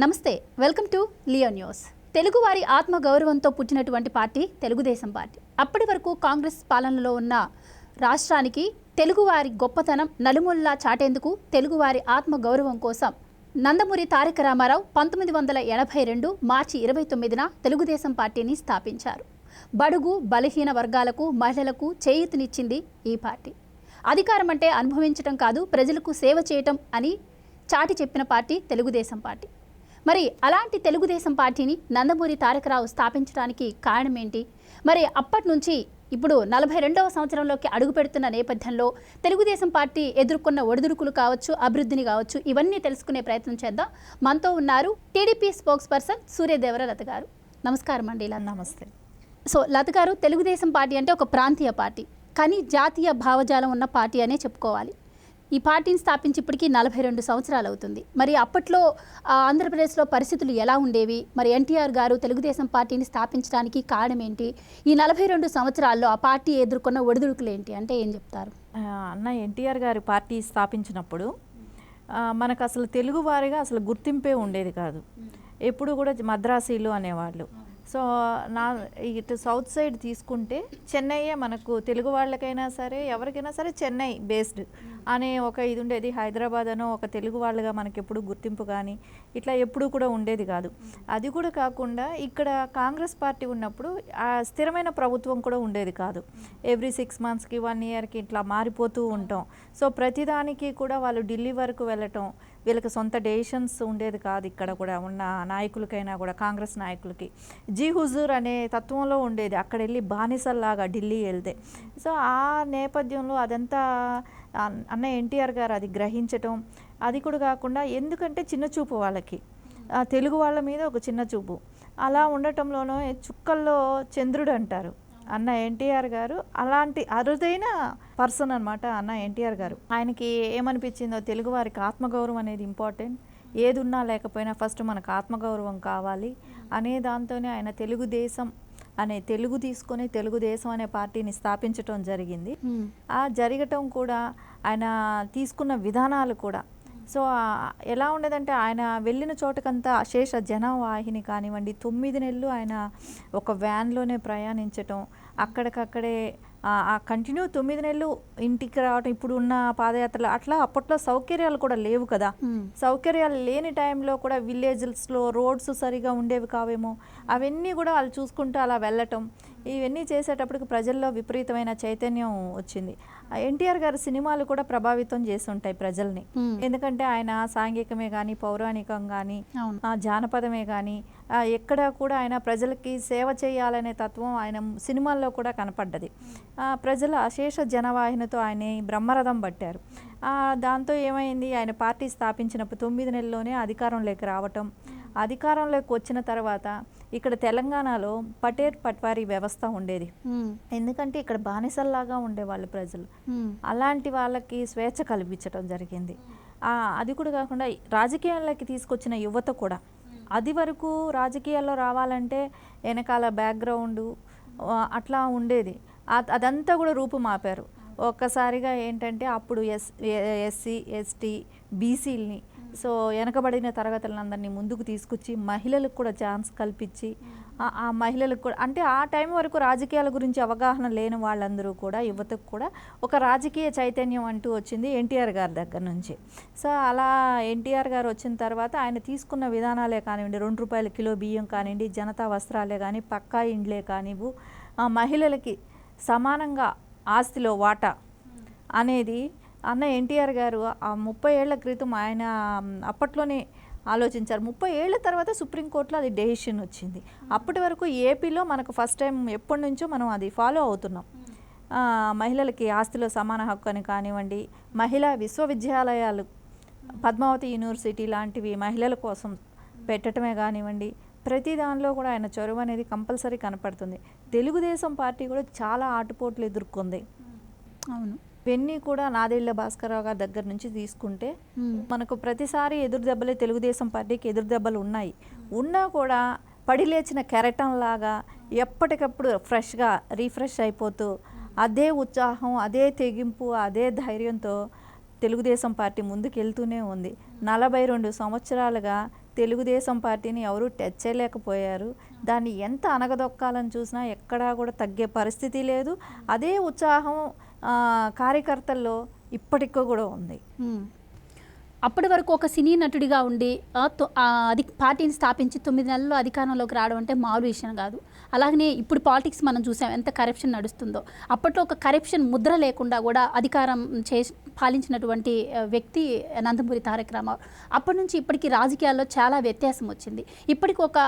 నమస్తే, welcome to Leo news. తెలుగువారి ఆత్మగౌరవంతో పుట్టినటువంటి పార్టీ తెలుగుదేశం పార్టీ. అప్పటి వరకు కాంగ్రెస్ పాలనలో ఉన్న రాష్ట్రానికి తెలుగువారి గొప్పతనం నలుమూలలా చాటేందుకు తెలుగువారి ఆత్మగౌరవం కోసం నందమూరి తారక రామారావు 1982 మార్చి 29న తెలుగుదేశం పార్టీని స్థాపించారు. బడుగు బలహీన వర్గాలకు, మహిళలకు చేయూతనిచ్చింది ఈ పార్టీ. అధికారం అంటే అనుభవించటం కాదు, ప్రజలకు సేవ చేయటం అని చాటి చెప్పిన పార్టీ తెలుగుదేశం పార్టీ. మరి అలాంటి తెలుగుదేశం పార్టీని నందమూరి తారకరావు స్థాపించడానికి కారణం ఏంటి? మరి అప్పటి నుంచి ఇప్పుడు 42వ సంవత్సరంలోకి అడుగు పెడుతున్న నేపథ్యంలో తెలుగుదేశం పార్టీ ఎదుర్కొన్న ఒడిదుడుకులు కావచ్చు, అభివృద్ధిని కావచ్చు, ఇవన్నీ తెలుసుకునే ప్రయత్నం చేద్దాం. మనతో ఉన్నారు టీడీపీ స్పోక్స్ పర్సన్ సూర్యదేవర లత గారు. నమస్కారం అండి. నమస్తే. సో లత గారు, తెలుగుదేశం పార్టీ అంటే ఒక ప్రాంతీయ పార్టీ, కానీ జాతీయ భావజాలం ఉన్న పార్టీ అనే చెప్పుకోవాలి. ఈ పార్టీని స్థాపించి ఇప్పటికీ 42 సంవత్సరాలు అవుతుంది. మరి అప్పట్లో ఆంధ్రప్రదేశ్లో పరిస్థితులు ఎలా ఉండేవి? మరి ఎన్టీఆర్ గారు తెలుగుదేశం పార్టీని స్థాపించడానికి కారణం ఏంటి? ఈ 42 సంవత్సరాల్లో ఆ పార్టీ ఎదుర్కొన్న ఒడిదుడుకులు ఏంటి అంటే ఏం చెప్తారు? అన్న ఎన్టీఆర్ గారు పార్టీ స్థాపించినప్పుడు మనకు అసలు తెలుగువారిగా అసలు గుర్తింపే ఉండేది కాదు. ఎప్పుడు కూడా మద్రాసీలు అనేవాళ్ళు. సో ఇటు సౌత్ సైడ్ తీసుకుంటే చెన్నైయే మనకు తెలుగు వాళ్ళకైనా సరే ఎవరికైనా సరే చెన్నై బేస్డ్ అనే ఒక ఇది ఉండేది. హైదరాబాద్ అనో ఒక తెలుగు వాళ్ళగా మనకి ఎప్పుడు గుర్తింపు కానీ ఇట్లా ఎప్పుడు కూడా ఉండేది కాదు. అది కూడా కాకుండా ఇక్కడ కాంగ్రెస్ పార్టీ ఉన్నప్పుడు స్థిరమైన ప్రభుత్వం కూడా ఉండేది కాదు. ఎవ్రీ 6 మంత్స్కి 1 ఇయర్కి ఇట్లా మారిపోతూ ఉంటాం. సో ప్రతిదానికి కూడా వాళ్ళు ఢిల్లీ వరకు వెళ్ళటం, వీళ్ళకి సొంత డెసిషన్స్ ఉండేది కాదు. ఇక్కడ కూడా ఉన్న నాయకులకైనా కూడా కాంగ్రెస్ నాయకులకి జీ హుజూర్ అనే తత్వంలో ఉండేది. అక్కడ వెళ్ళి బానిసల్లాగా ఢిల్లీ వెళ్తే. సో ఆ నేపథ్యంలో అదంతా అన్న ఎన్టీఆర్ గారు అది గ్రహించటం, అది కూడా కాకుండా ఎందుకంటే చిన్న చూపు వాళ్ళకి, తెలుగు వాళ్ళ మీద ఒక చిన్న చూపు అలా ఉండటంలోనూ చుక్కల్లో చంద్రుడు అంటారు అన్న ఎన్టీఆర్ గారు. అలాంటి అరుదైన పర్సన్ అనమాట అన్న ఎన్టీఆర్ గారు. ఆయనకి ఏమనిపించిందో, తెలుగు వారికి ఆత్మగౌరవం అనేది ఇంపార్టెంట్, ఏది ఉన్నా లేకపోయినా ఫస్ట్ మనకు ఆత్మగౌరవం కావాలి అనే దాంతోనే ఆయన తెలుగుదేశం అనే తెలుగు తీసుకొని తెలుగుదేశం అనే పార్టీని స్థాపించటం జరిగింది. ఆ జరగటం కూడా ఆయన తీసుకున్న విధానాలు కూడా సో ఎలా ఉండేదంటే, ఆయన వెళ్ళిన చోటకంతా అశేష జనవాహిని కానివ్వండి, 9 నెలలు ఆయన ఒక వ్యాన్లోనే ప్రయాణించటం, అక్కడికక్కడే కంటిన్యూ 9 నెలలు ఇంటికి రావటం. ఇప్పుడు ఉన్న పాదయాత్రలు అట్లా అప్పట్లో సౌకర్యాలు కూడా లేవు కదా. సౌకర్యాలు లేని టైంలో కూడా విలేజెస్లో రోడ్స్ సరిగా ఉండేవి కావేమో, అవన్నీ కూడా వాళ్ళు చూసుకుంటూ అలా వెళ్ళటం, ఇవన్నీ చేసేటప్పటికి ప్రజల్లో విపరీతమైన చైతన్యం వచ్చింది. ఎన్టీఆర్ గారి సినిమాలు కూడా ప్రభావితం చేస్తుంటాయి ప్రజల్ని. ఎందుకంటే ఆయన సాంఘికమే కానీ, పౌరాణికం కానీ, జానపదమే కానీ ఎక్కడ కూడా ఆయన ప్రజలకి సేవ చేయాలనే తత్వం ఆయన సినిమాల్లో కూడా కనపడ్డది. ప్రజల అశేష జనవాహినితో ఆయన బ్రహ్మరథం పట్టారు. దాంతో ఏమైంది, ఆయన పార్టీ స్థాపించినప్పుడు 9 నెలల్లోనే అధికారంలోకి రావటం. అధికారంలోకి వచ్చిన తర్వాత ఇక్కడ తెలంగాణలో పట్వారీ వ్యవస్థ ఉండేది. ఎందుకంటే ఇక్కడ బానిసల్లాగా ఉండేవాళ్ళు ప్రజలు. అలాంటి వాళ్ళకి స్వేచ్ఛ కల్పించడం జరిగింది. అది కూడా కాకుండా రాజకీయాల్లోకి తీసుకొచ్చిన యువత కూడా, అది వరకు రాజకీయాల్లో రావాలంటే వెనకాల బ్యాక్గ్రౌండు అట్లా ఉండేది. అదంతా కూడా రూపుమాపారు. ఒక్కసారిగా ఏంటంటే అప్పుడు ఎస్సీ ఎస్టీ బీసీలని, సో వెనకబడిన తరగతులందరినీ ముందుకు తీసుకొచ్చి మహిళలకు కూడా ఛాన్స్ కల్పించి, ఆ మహిళలకు కూడా అంటే ఆ టైం వరకు రాజకీయాల గురించి అవగాహన లేని వాళ్ళందరూ కూడా, యువతకు కూడా ఒక రాజకీయ చైతన్యం అంటూ వచ్చింది ఎన్టీఆర్ గారి దగ్గర నుంచి. సో అలా ఎన్టీఆర్ గారు వచ్చిన తర్వాత ఆయన తీసుకున్న విధానాలే కానివ్వండి, 2 రూపాయల కిలో బియ్యం కానివ్వండి, జనతా వస్త్రాలే కానీ, పక్కా ఇండ్లే కానివ్వు, మహిళలకి సమానంగా ఆస్తిలో వాటా అనేది అన్న ఎన్టీఆర్ గారు 30 ఏళ్ల క్రితం ఆయన అప్పట్లోనే ఆలోచించారు. 30 ఏళ్ల తర్వాత సుప్రీంకోర్టులో అది డెసిషన్ వచ్చింది. అప్పటి వరకు ఏపీలో మనకు ఫస్ట్ టైం ఎప్పటి నుంచో మనం అది ఫాలో అవుతున్నాం. మహిళలకి ఆస్తిలో సమాన హక్కు అని కానివ్వండి, మహిళా విశ్వవిద్యాలయాలు, పద్మావతి యూనివర్సిటీ లాంటివి మహిళల కోసం పెట్టడమే కానివ్వండి, ప్రతి దానిలో కూడా ఆయన చొరవ అనేది కంపల్సరీ కనపడుతుంది. తెలుగుదేశం పార్టీ కూడా చాలా ఆటుపోట్లు ఎదుర్కొంది. అవును, ఇవన్నీ కూడా నాదెళ్ల భాస్కరరావు గారి దగ్గర నుంచి తీసుకుంటే మనకు ప్రతిసారి ఎదురు దెబ్బలే. తెలుగుదేశం పార్టీకి ఎదురు దెబ్బలు ఉన్నాయి, ఉన్నా కూడా పడిలేచిన కెరటం లాగా ఎప్పటికప్పుడు ఫ్రెష్గా రీఫ్రెష్ అయిపోతూ అదే ఉత్సాహం, అదే తెగింపు, అదే ధైర్యంతో తెలుగుదేశం పార్టీ ముందుకు వెళ్తూనే ఉంది. 42 సంవత్సరాలుగా తెలుగుదేశం పార్టీని ఎవరూ టచ్ చేయలేకపోయారు. దాన్ని ఎంత అనగదొక్కాలని చూసినా ఎక్కడా కూడా తగ్గే పరిస్థితి లేదు. అదే ఉత్సాహం కార్యకర్తల్లో ఇప్పటికీ కూడా ఉంది. అప్పటి వరకు ఒక సినీ నటుడిగా ఉండి పార్టీని స్థాపించి 9 నెలల్లో అధికారంలోకి రావడం అంటే మామూలు విషయం కాదు. అలాగనే ఇప్పుడు పాలిటిక్స్ మనం చూసాం ఎంత కరప్షన్ నడుస్తుందో. అప్పట్లో ఒక కరప్షన్ ముద్ర లేకుండా కూడా అధికారం పాలించినటువంటి వ్యక్తి నందమూరి తారక రామారావు. అప్పటి నుంచి ఇప్పటికీ రాజకీయాల్లో చాలా వ్యత్యాసం వచ్చింది. ఇప్పటికి ఒక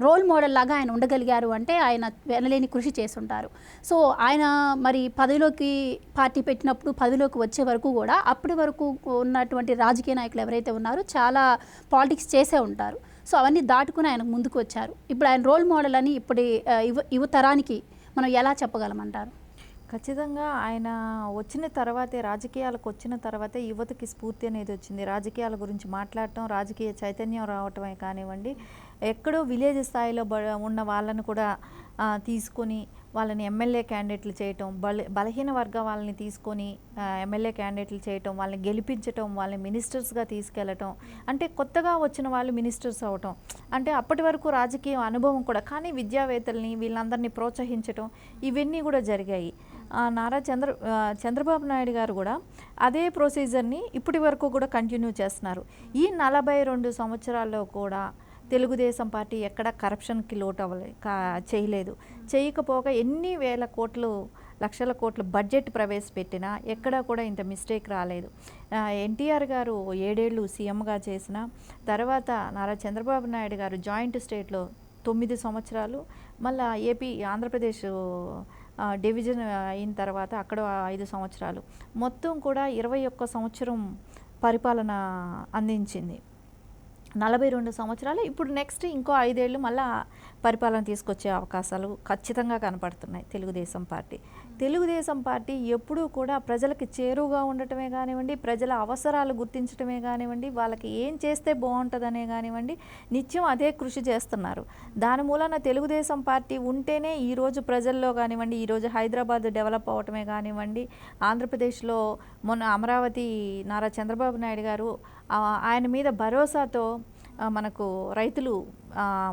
రోల్ మోడల్ లాగా ఆయన ఉండగలిగారు అంటే ఆయన వెనలేని కృషి చేసుంటారు. సో ఆయన మరి పదవిలోకి పార్టీ పెట్టినప్పుడు పదవిలోకి వచ్చే వరకు కూడా అప్పటి వరకు ఉన్నటువంటి రాజకీయ నాయకులు ఎవరైతే ఉన్నారో చాలా పాలిటిక్స్ చేసే ఉంటారు. సో అవన్నీ దాటుకుని ఆయన ముందుకు వచ్చారు. ఇప్పుడు ఆయన రోల్ మోడల్ అని ఇప్పుడు యువతరానికి మనం ఎలా చెప్పగలమంటారు? ఖచ్చితంగా ఆయన వచ్చిన తర్వాతే, రాజకీయాలకు వచ్చిన తర్వాతే యువతకి స్ఫూర్తి అనేది వచ్చింది. రాజకీయాల గురించి మాట్లాడటం, రాజకీయ చైతన్యం రావటమే కానివ్వండి, ఎక్కడో విలేజ్ స్థాయిలో ఉన్న వాళ్ళని కూడా తీసుకొని వాళ్ళని ఎమ్మెల్యే క్యాండిడేట్లు చేయటం, బలహీన వర్గ వాళ్ళని తీసుకొని ఎమ్మెల్యే క్యాండిడేట్లు చేయటం, వాళ్ళని గెలిపించటం, వాళ్ళని మినిస్టర్స్గా తీసుకెళ్ళటం, అంటే కొత్తగా వచ్చిన వాళ్ళు మినిస్టర్స్ అవటం, అంటే అప్పటి వరకు రాజకీయ అనుభవం కూడా కానీ విద్యావేత్తల్ని వీళ్ళందరినీ ప్రోత్సహించటం ఇవన్నీ కూడా జరిగాయి. చంద్రబాబు నాయుడు గారు కూడా అదే ప్రొసీజర్ని ఇప్పటి వరకు కూడా కంటిన్యూ చేస్తున్నారు. ఈ 42 సంవత్సరాల్లో కూడా తెలుగుదేశం పార్టీ ఎక్కడ కరప్షన్కి లోటు చేయలేదు. చేయకపోగా ఎన్ని వేల కోట్లు, లక్షల కోట్ల బడ్జెట్ ప్రవేశపెట్టినా ఎక్కడా కూడా ఇంత మిస్టేక్ రాలేదు. ఎన్టీఆర్ గారు 7 ఏళ్ళు సీఎంగా చేసిన తర్వాత నారా చంద్రబాబు నాయుడు గారు జాయింట్ స్టేట్లో 9 సంవత్సరాలు, మళ్ళీ ఆంధ్రప్రదేశ్ డివిజన్ అయిన తర్వాత అక్కడ 5 సంవత్సరాలు, మొత్తం కూడా 21 సంవత్సరం పరిపాలన అందించింది. 42 సంవత్సరాలు. ఇప్పుడు నెక్స్ట్ ఇంకో 5 ఏళ్ళు మళ్ళీ పరిపాలన తీసుకొచ్చే అవకాశాలు ఖచ్చితంగా కనపడుతున్నాయి తెలుగుదేశం పార్టీ ఎప్పుడూ కూడా ప్రజలకి చేరువుగా ఉండటమే కానివ్వండి, ప్రజల అవసరాలు గుర్తించడమే కానివ్వండి, వాళ్ళకి ఏం చేస్తే బాగుంటుందనే కానివ్వండి, నిత్యం అదే కృషి చేస్తున్నారు. దాని మూలన తెలుగుదేశం పార్టీ ఉంటేనే ఈరోజు ప్రజల్లో కానివ్వండి, ఈరోజు హైదరాబాద్ డెవలప్ అవటమే కానివ్వండి, ఆంధ్రప్రదేశ్లో మొన్న అమరావతి నారా చంద్రబాబు నాయుడు గారు ఆయన మీద భరోసాతో మనకు రైతులు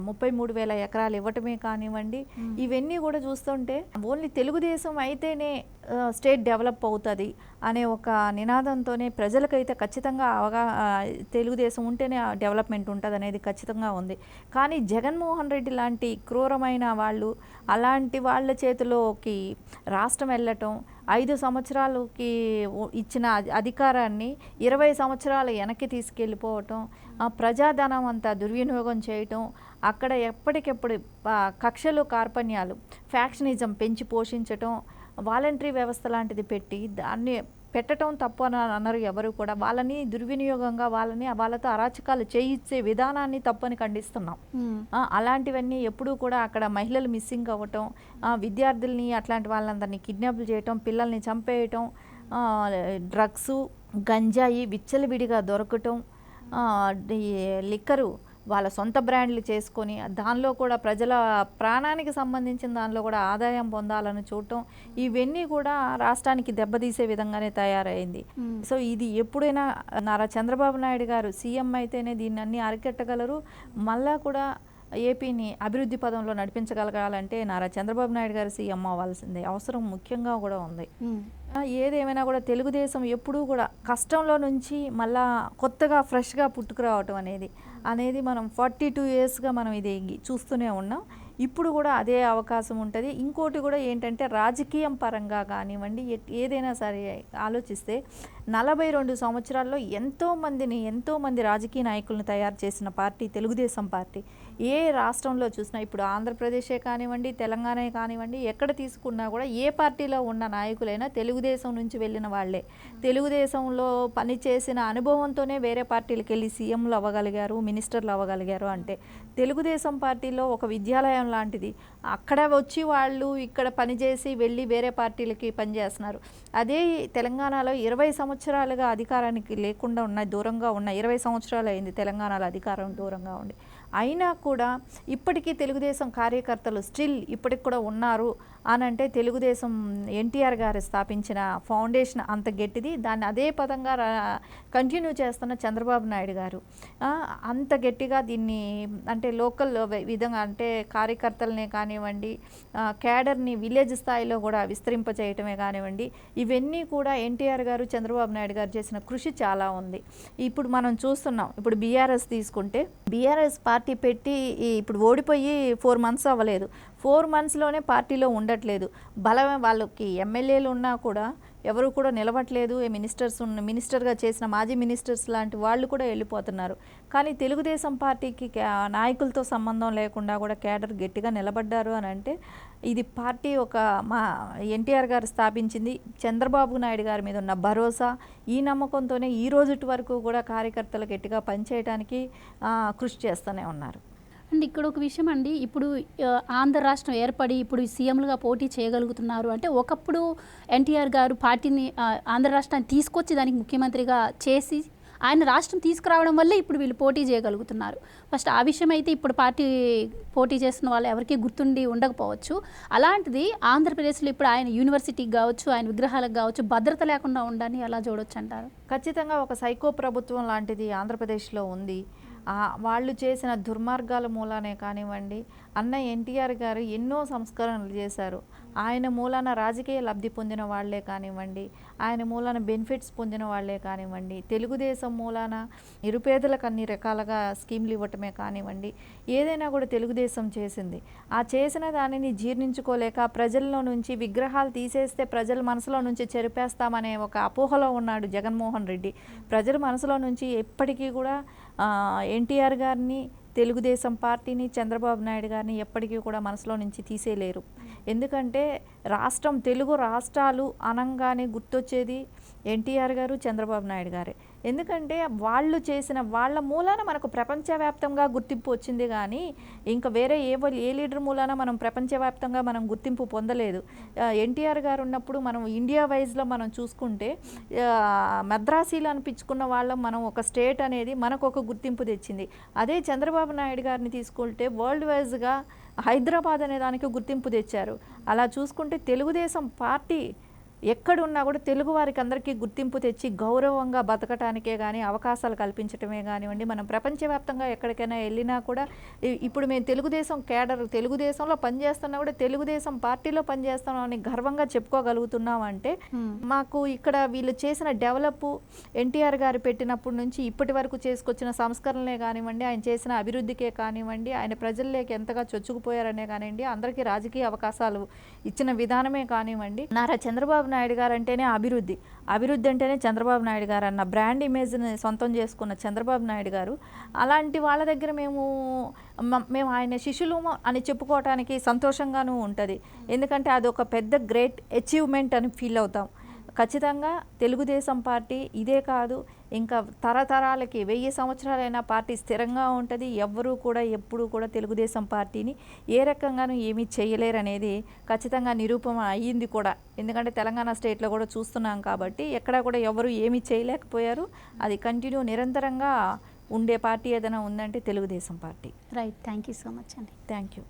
33,000 ఎకరాలు ఇవ్వటమే కానివ్వండి, ఇవన్నీ కూడా చూస్తుంటే ఓన్లీ తెలుగుదేశం అయితేనే స్టేట్ డెవలప్ అవుతుంది అనే ఒక నినాదంతోనే ప్రజలకైతే ఖచ్చితంగా తెలుగుదేశం ఉంటేనే డెవలప్మెంట్ ఉంటుంది అనేది ఖచ్చితంగా ఉంది. కానీ జగన్మోహన్ రెడ్డి లాంటి క్రూరమైన వాళ్ళు, అలాంటి వాళ్ళ చేతిలోకి రాష్ట్రం వెళ్ళటం, 5 సంవత్సరాలకి ఇచ్చిన అధికారాన్ని 20 సంవత్సరాలు వెనక్కి తీసుకెళ్ళిపోవటం, ప్రజాధనం అంతా దుర్వినియోగం చేయటం, అక్కడ ఎప్పటికెప్పుడు కక్షలు, కార్పణ్యాలు, ఫ్యాక్షనిజం పెంచి పోషించటం, వాలంటరీ వ్యవస్థ లాంటిది పెట్టి దాన్ని పెట్టడం తప్పు అని అన్నారు ఎవరు కూడా. వాళ్ళని దుర్వినియోగంగా వాళ్ళతో అరాచకాలు చేయించే విధానాన్ని తప్పని ఖండిస్తున్నాం. అలాంటివన్నీ ఎప్పుడూ కూడా అక్కడ మహిళలు మిస్సింగ్ అవ్వటం, విద్యార్థుల్ని అట్లాంటి వాళ్ళందరినీ కిడ్నాప్లు చేయటం, పిల్లల్ని చంపేయటం, డ్రగ్సు, గంజాయి విచ్చలవిడిగా దొరకటం, లిక్కరు వాళ్ళ సొంత బ్రాండ్లు చేసుకొని దానిలో కూడా ప్రజల ప్రాణానికి సంబంధించిన దానిలో కూడా ఆదాయం పొందాలని చూడటం, ఇవన్నీ కూడా రాష్ట్రానికి దెబ్బతీసే విధంగానే తయారైంది. సో ఇది ఎప్పుడైనా నారా చంద్రబాబు నాయుడు గారు సీఎం అయితేనే దీన్ని అన్ని అరికట్టగలరు. మళ్ళా కూడా ఏపీని అభివృద్ధి పదంలో నడిపించగలగాలంటే నారా చంద్రబాబు నాయుడు గారు సీఎం అవ్వాల్సిందే అవసరం ముఖ్యంగా కూడా ఉంది. ఏదేమైనా కూడా తెలుగుదేశం ఎప్పుడూ కూడా కష్టంలో నుంచి మళ్ళా కొత్తగా ఫ్రెష్గా పుట్టుకురావటం అనేది మనం 42 ఇయర్స్గా మనం ఇది చూస్తూనే ఉన్నాం. ఇప్పుడు కూడా అదే అవకాశం ఉంటుంది. ఇంకోటి కూడా ఏంటంటే రాజకీయం పరంగా కానివ్వండి, ఏదైనా సరే ఆలోచిస్తే 42 సంవత్సరాల్లో ఎంతోమంది రాజకీయ నాయకులను తయారు చేసిన పార్టీ తెలుగుదేశం పార్టీ. ఏ రాష్ట్రంలో చూసినా, ఇప్పుడు ఆంధ్రప్రదేశే కానివ్వండి, తెలంగాణ కానివ్వండి, ఎక్కడ తీసుకున్నా కూడా ఏ పార్టీలో ఉన్న నాయకులైనా తెలుగుదేశం నుంచి వెళ్ళిన వాళ్ళే. తెలుగుదేశంలో పనిచేసిన అనుభవంతోనే వేరే పార్టీలకు వెళ్ళి సీఎంలు అవ్వగలిగారు, మినిస్టర్లు అవ్వగలిగారు. అంటే తెలుగుదేశం పార్టీలో ఒక విద్యాలయం లాంటిది. అక్కడ వచ్చి వాళ్ళు ఇక్కడ పనిచేసి వెళ్ళి వేరే పార్టీలకి పనిచేస్తున్నారు. అదే తెలంగాణలో 20 సంవత్సరాలుగా అధికారానికి లేకుండా దూరంగా ఉన్న 20 సంవత్సరాలు అయింది తెలంగాణలో అధికారం దూరంగా ఉండి. అయినా కూడా ఇప్పటికీ తెలుగుదేశం కార్యకర్తలు స్టిల్ ఇప్పటికి కూడా ఉన్నారు అని అంటే తెలుగుదేశం ఎన్టీఆర్ గారు స్థాపించిన ఫౌండేషన్ అంత గట్టిది. దాన్ని అదే పదంగా కంటిన్యూ చేస్తున్న చంద్రబాబు నాయుడు గారు అంత గట్టిగా దీన్ని అంటే లోకల్ విధంగా అంటే కార్యకర్తలనే కానివ్వండి, క్యాడర్ని విలేజ్ స్థాయిలో కూడా విస్తరింపచేయటమే కానివ్వండి, ఇవన్నీ కూడా ఎన్టీఆర్ గారు చంద్రబాబు నాయుడు గారు చేసిన కృషి చాలా ఉంది. ఇప్పుడు మనం చూస్తున్నాం, ఇప్పుడు బీఆర్ఎస్ తీసుకుంటే బీఆర్ఎస్ పార్టీ పెట్టి ఇప్పుడు ఓడిపోయి 4 months అవ్వలేదు. 4 monthsలోనే పార్టీలో ఉండట్లేదు. బలమే వాళ్ళకి ఎమ్మెల్యేలు ఉన్నా కూడా ఎవరు కూడా నిలవట్లేదు. మినిస్టర్గా చేసిన మాజీ మినిస్టర్స్ లాంటి వాళ్ళు కూడా వెళ్ళిపోతున్నారు. కానీ తెలుగుదేశం పార్టీకి నాయకులతో సంబంధం లేకుండా కూడా క్యాడర్ గట్టిగా నిలబడ్డారు అని అంటే ఇది పార్టీ మా ఎన్టీఆర్ గారు స్థాపించింది. చంద్రబాబు నాయుడు గారి మీద ఉన్న భరోసా, ఈ నమ్మకంతోనే ఈ రోజుటి వరకు కూడా కార్యకర్తలు గట్టిగా పనిచేయడానికి కృషి చేస్తూనే ఉన్నారు. అండ్ ఇక్కడ ఒక విషయం అండి, ఇప్పుడు ఆంధ్ర రాష్ట్రం ఏర్పడి ఇప్పుడు సీఎంలుగా పోటీ చేయగలుగుతున్నారు అంటే ఒకప్పుడు ఎన్టీఆర్ గారు పార్టీని ఆంధ్ర రాష్ట్రాన్ని తీసుకొచ్చి దానికి ముఖ్యమంత్రిగా చేసి ఆయన రాష్ట్రం తీసుకురావడం వల్లే ఇప్పుడు వీళ్ళు పోటీ చేయగలుగుతున్నారు. ఫస్ట్ ఆ విషయం అయితే ఇప్పుడు పార్టీ పోటీ చేస్తున్న వాళ్ళు ఎవరికీ గుర్తుండి ఉండకపోవచ్చు. అలాంటిది ఆంధ్రప్రదేశ్లో ఇప్పుడు ఆయన యూనివర్సిటీకి కావచ్చు, ఆయన విగ్రహాలకు కావచ్చు భద్రత లేకుండా ఉండని ఎలా చూడొచ్చు అంటారు? ఖచ్చితంగా ఒక సైకో ప్రభుత్వం లాంటిది ఆంధ్రప్రదేశ్లో ఉంది. వాళ్ళు చేసిన దుర్మార్గాల మూలానే కానివ్వండి, అన్న ఎన్టీఆర్ గారు ఎన్నో సంస్కరణలు చేశారు. ఆయన మూలాన రాజకీయ లబ్ధి పొందిన వాళ్లే కానివ్వండి, ఆయన మూలాన బెనిఫిట్స్ పొందిన వాళ్లే కానివ్వండి, తెలుగుదేశం మూలాన నిరుపేదలకు అన్ని రకాలుగా స్కీమ్లు ఇవ్వటమే కానివ్వండి, ఏదైనా కూడా తెలుగుదేశం చేసింది. ఆ చేసిన దానిని జీర్ణించుకోలేక ప్రజల్లో నుంచి విగ్రహాలు తీసేస్తే ప్రజల మనసులో నుంచి చెరిపేస్తామనే ఒక అపోహలో ఉన్నాడు జగన్మోహన్ రెడ్డి. ప్రజల మనసులో నుంచి ఎప్పటికీ కూడా ఎన్టీఆర్ గారిని, తెలుగుదేశం పార్టీని, చంద్రబాబు నాయుడు గారిని ఎప్పటికీ కూడా మనసులో నుంచి తీసేయలేరు. ఎందుకంటే తెలుగు రాష్ట్రాలు అనంగానే గుర్తొచ్చేది ఎన్టీఆర్ గారు, చంద్రబాబు నాయుడు గారే. ఎందుకంటే వాళ్ళు చేసిన వాళ్ళ మూలాన మనకు ప్రపంచవ్యాప్తంగా గుర్తింపు వచ్చింది. కానీ ఇంకా వేరే ఏ లీడర్ మూలాన మనం ప్రపంచవ్యాప్తంగా మనం గుర్తింపు పొందలేదు. ఎన్టీఆర్ గారు ఉన్నప్పుడు మనం ఇండియా వైజ్లో మనం చూసుకుంటే మద్రాసీలు అనిపించుకున్న వాళ్ళం మనం, ఒక స్టేట్ అనేది మనకు ఒక గుర్తింపు తెచ్చింది. అదే చంద్రబాబు నాయుడు గారిని తీసుకుంటే వరల్డ్ వైజ్గా హైదరాబాద్ అనే దానికి గుర్తింపు తెచ్చారు. అలా చూసుకుంటే తెలుగుదేశం పార్టీ ఎక్కడున్నా కూడా తెలుగు వారికి అందరికీ గుర్తింపు తెచ్చి గౌరవంగా బతకటానికే కానీ అవకాశాలు కల్పించటమే కానివ్వండి, మనం ప్రపంచవ్యాప్తంగా ఎక్కడికైనా వెళ్ళినా కూడా ఇప్పుడు మేము తెలుగుదేశం క్యాడర్, తెలుగుదేశంలో పనిచేస్తున్నా కూడా తెలుగుదేశం పార్టీలో పనిచేస్తున్నాం అని గర్వంగా చెప్పుకోగలుగుతున్నాం. అంటే మాకు ఇక్కడ వీళ్ళు చేసిన డెవలప్, ఎన్టీఆర్ గారు పెట్టినప్పటి నుంచి ఇప్పటి వరకు చేసుకొచ్చిన సంస్కరణలే కానివ్వండి, ఆయన చేసిన అభివృద్ధికే కానివ్వండి, ఆయన ప్రజల్లోకి ఎంతగా చొచ్చుకుపోయారనే కానివ్వండి, అందరికీ రాజకీయ అవకాశాలు ఇచ్చిన విధానమే కానివ్వండి, నారా చంద్రబాబు నాయుడు గారు అంటేనే అభివృద్ధి అంటేనే చంద్రబాబు నాయుడు గారు అన్న బ్రాండ్ ఇమేజ్ని సొంతం చేసుకున్న చంద్రబాబు నాయుడు గారు, అలాంటి వాళ్ళ దగ్గర మేము ఆయన శిష్యులు అని చెప్పుకోవటానికి సంతోషంగానూ ఉంటుంది. ఎందుకంటే అది ఒక పెద్ద గ్రేట్ అచీవ్మెంట్ అని ఫీల్ అవుతాం. ఖచ్చితంగా తెలుగుదేశం పార్టీ ఇదే కాదు, ఇంకా తరతరాలకి 1000 సంవత్సరాలైనా పార్టీ స్థిరంగా ఉంటుంది. ఎవ్వరూ కూడా ఎప్పుడూ కూడా తెలుగుదేశం పార్టీని ఏ రకంగానూ ఏమీ చేయలేరనేది ఖచ్చితంగా నిరూపణ అయ్యింది కూడా. ఎందుకంటే తెలంగాణ స్టేట్లో కూడా చూస్తున్నాం కాబట్టి ఎక్కడ కూడా ఎవరు ఏమీ చేయలేకపోయారు. అది కంటిన్యూ నిరంతరంగా ఉండే పార్టీ ఏదైనా ఉందంటే Telugu Desam party. Right, thank you so much అండి. Thank you.